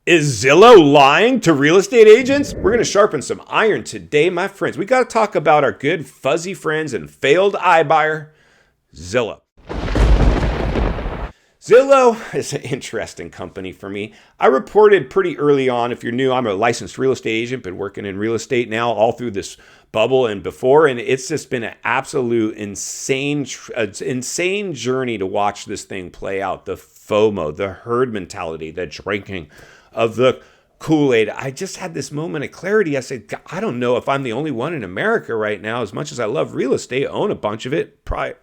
Is Zillow lying to real estate agents? We're going to sharpen some iron today, my friends. We got to talk about our good fuzzy friends and failed iBuyer, Zillow. Zillow is an interesting company for me. I reported pretty early on, if you're new, I'm a licensed real estate agent, been working in real estate now all through this bubble and before, and it's just been an absolute insane journey to watch this thing play out. The FOMO, the herd mentality, the drinking of the Kool-Aid. I just had this moment of clarity. I said, I don't know if I'm the only one in America right now, as much as I love real estate, own a bunch of it, probably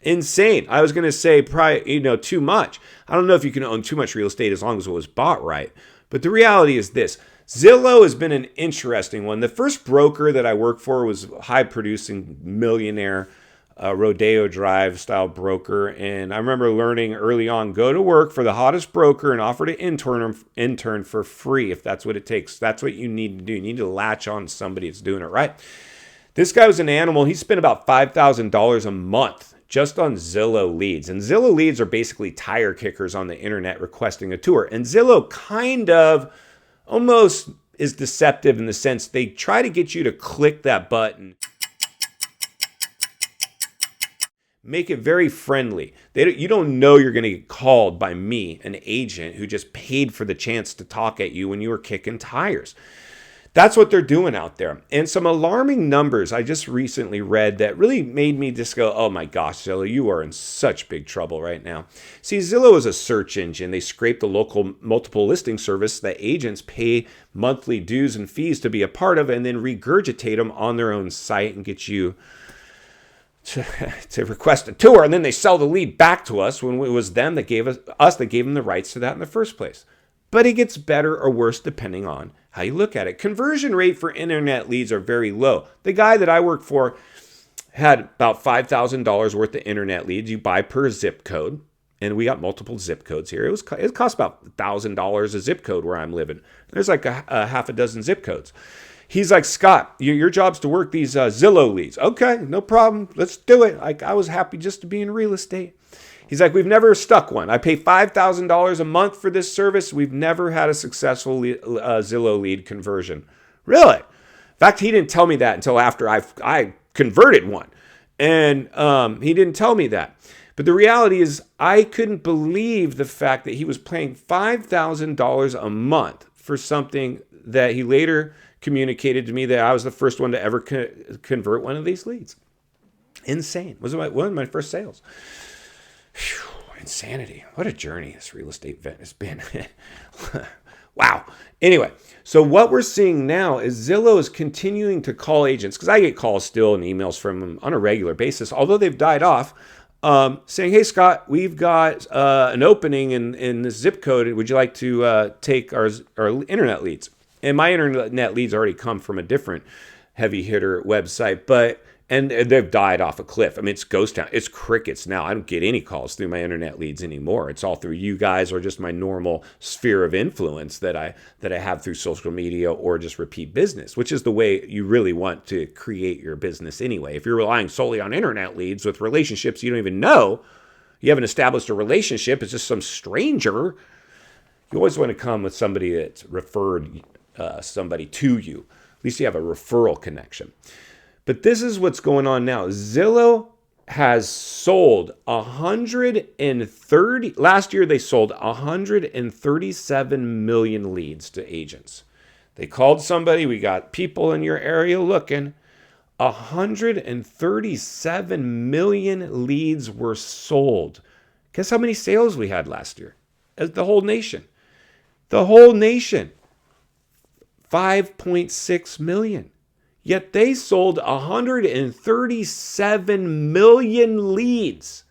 insane. I was going to say probably, too much. I don't know if you can own too much real estate as long as it was bought right. But the reality is this. Zillow has been an interesting one. The first broker that I worked for was a high-producing millionaire, Rodeo Drive style broker. And I remember learning early on, go to work for the hottest broker and offer to intern for free if that's what it takes. That's what you need to do. You need to latch on to somebody that's doing it right. This guy was an animal. He spent about $5,000 a month just on Zillow leads. And Zillow leads are basically tire kickers on the internet requesting a tour. And Zillow kind of almost is deceptive in the sense they try to get you to click that button. Make it very friendly. You don't know you're going to get called by me, an agent who just paid for the chance to talk at you when you were kicking tires. That's what they're doing out there. And some alarming numbers I just recently read that really made me just go, oh my gosh, Zillow, you are in such big trouble right now. See, Zillow is a search engine. They scrape the local multiple listing service that agents pay monthly dues and fees to be a part of and then regurgitate them on their own site and get you to request a tour. And then they sell the lead back to us when it was them that gave them the rights to that in the first place. But it gets better or worse depending on how you look at it. Conversion rate for internet leads are very low. The guy that I worked for had about $5,000 worth of internet leads you buy per zip code. And we got multiple zip codes here. It cost about $1,000 a zip code where I'm living. There's like a half a dozen zip codes. He's like, Scott, your job's to work these Zillow leads. Okay, no problem. Let's do it. I was happy just to be in real estate. He's like, we've never stuck one. I pay $5,000 a month for this service. We've never had a successful Zillow lead conversion. Really? In fact, he didn't tell me that until after I converted one. And he didn't tell me that. But the reality is I couldn't believe the fact that he was paying $5,000 a month for something that he later communicated to me that I was the first one to ever convert one of these leads. Insane. It was one of my first sales. Whew, insanity. What a journey this real estate event has been. Wow. Anyway, so what we're seeing now is Zillow is continuing to call agents, because I get calls still and emails from them on a regular basis, although they've died off, saying, hey, Scott, we've got an opening in this zip code. Would you like to take our internet leads? And my internet leads already come from a different heavy hitter website, and they've died off a cliff. I mean, it's ghost town. It's crickets now. I don't get any calls through my internet leads anymore. It's all through you guys or just my normal sphere of influence that I have through social media or just repeat business, which is the way you really want to create your business anyway. If you're relying solely on internet leads with relationships you don't even know, you haven't established a relationship, it's just some stranger, you always want to come with somebody that's referred somebody to you. At least you have a referral connection. But this is what's going on now. Zillow has sold 130, last year they sold 137 million leads to agents. They called somebody, we got people in your area looking. 137 million leads were sold. Guess how many sales we had last year? As the whole nation. The whole nation. 5.6 million. Yet they sold 137 million leads.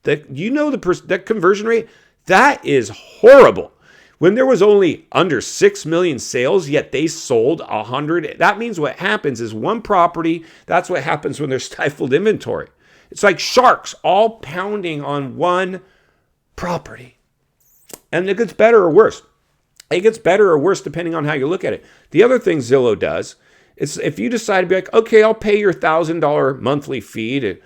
That conversion rate, that is horrible. When there was only under 6 million sales, yet they sold 100. That means what happens is one property, that's what happens when there's stifled inventory. It's like sharks all pounding on one property. And it gets better or worse. It gets better or worse depending on how you look at it. The other thing Zillow does is if you decide to be like, okay, I'll pay your $1,000 monthly fee to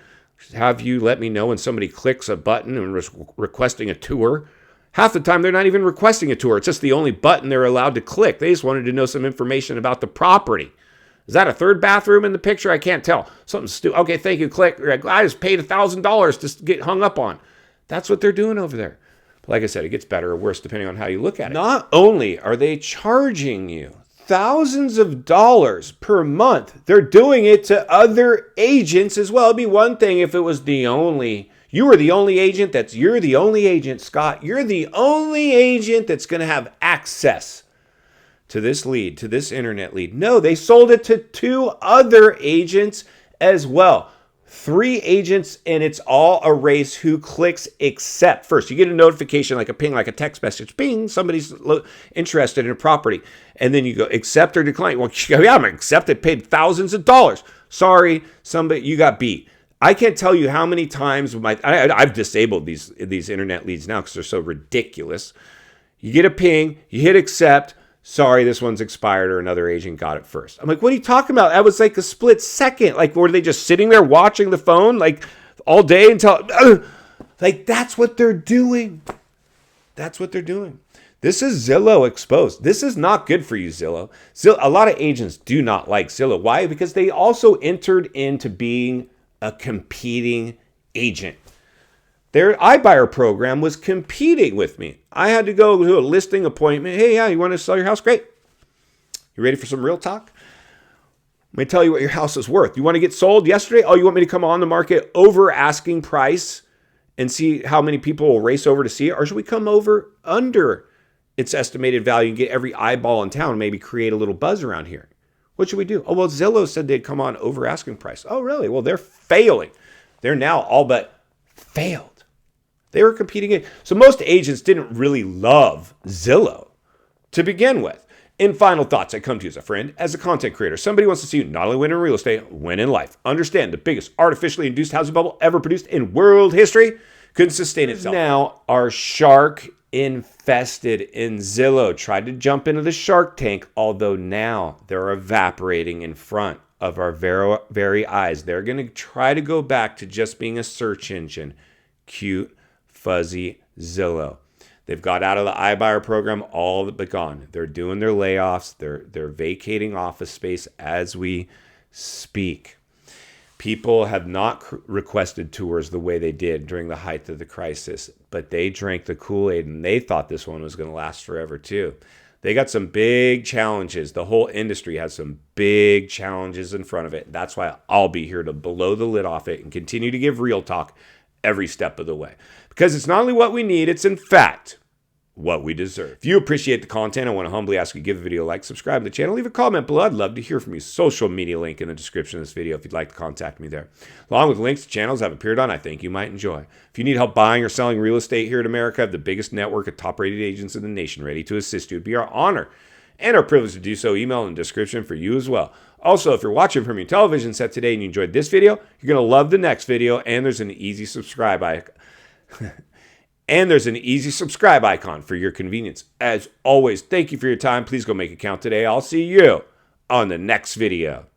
have you let me know when somebody clicks a button and requesting a tour, Half the time, they're not even requesting a tour. It's just the only button they're allowed to click. They just wanted to know some information about the property. Is that a third bathroom in the picture? I can't tell. Something stupid. Okay, thank you. Click. I just paid $1,000 to get hung up on. That's what they're doing over there. But like I said, it gets better or worse depending on how you look at it. Not only are they charging you thousands of dollars per month, they're doing it to other agents as well. It'd be one thing if it was you were the only agent you're the only agent, Scott. You're the only agent that's going to have access to this lead, to this internet lead. No, they sold it to 2 other agents as well. 3 agents, and it's all a race who clicks accept first. You get a notification like a ping, like a text message. Ping, somebody's interested in a property. And then you go accept or decline. Well, yeah, I'm accepted, paid thousands of dollars. Sorry, you got beat. I can't tell you how many times I've disabled these internet leads now because they're so ridiculous. You get a ping, you hit accept. Sorry, this one's expired, or another agent got it first. I'm like, what are you talking about? That was like a split second. Like, were they just sitting there watching the phone like all day until, like, that's what they're doing. That's what they're doing. This is Zillow exposed. This is not good for you, Zillow. A lot of agents do not like Zillow. Why? Because they also entered into being a competing agent. Their iBuyer program was competing with me. I had to go to a listing appointment. Hey, yeah, you want to sell your house? Great. You ready for some real talk? Let me tell you what your house is worth. You want to get sold yesterday? Oh, you want me to come on the market over asking price and see how many people will race over to see it? Or should we come over under its estimated value and get every eyeball in town and maybe create a little buzz around here? What should we do? Oh, well, Zillow said they'd come on over asking price. Oh, really? Well, they're failing. They're now all but failed. They were competing. So most agents didn't really love Zillow to begin with. In final thoughts, I come to you as a friend, as a content creator. Somebody wants to see you not only win in real estate, win in life. Understand the biggest artificially induced housing bubble ever produced in world history couldn't sustain itself. Now are shark infested in Zillow. Tried to jump into the shark tank, although now they're evaporating in front of our very eyes. They're going to try to go back to just being a search engine. Cute, fuzzy Zillow. They've got out of the iBuyer program, all but gone. They're doing their layoffs. They're vacating office space as we speak. People have not requested tours the way they did during the height of the crisis, but they drank the Kool-Aid and they thought this one was going to last forever too. They got some big challenges. The whole industry has some big challenges in front of it. That's why I'll be here to blow the lid off it and continue to give real talk every step of the way. Because it's not only what we need, it's in fact what we deserve. If you appreciate the content, I want to humbly ask you to give the video a like, subscribe to the channel, leave a comment below. I'd love to hear from you. Social media link in the description of this video if you'd like to contact me there. Along with links to channels I've appeared on I think you might enjoy. If you need help buying or selling real estate here in America, I have the biggest network of top-rated agents in the nation ready to assist you. It'd be our honor and our privilege to do so. Email in the description for you as well. Also, if you're watching from your television set today and you enjoyed this video, you're going to love the next video, and there's an easy subscribe icon. For your convenience. As always, thank you for your time. Please go make it count today. I'll see you on the next video.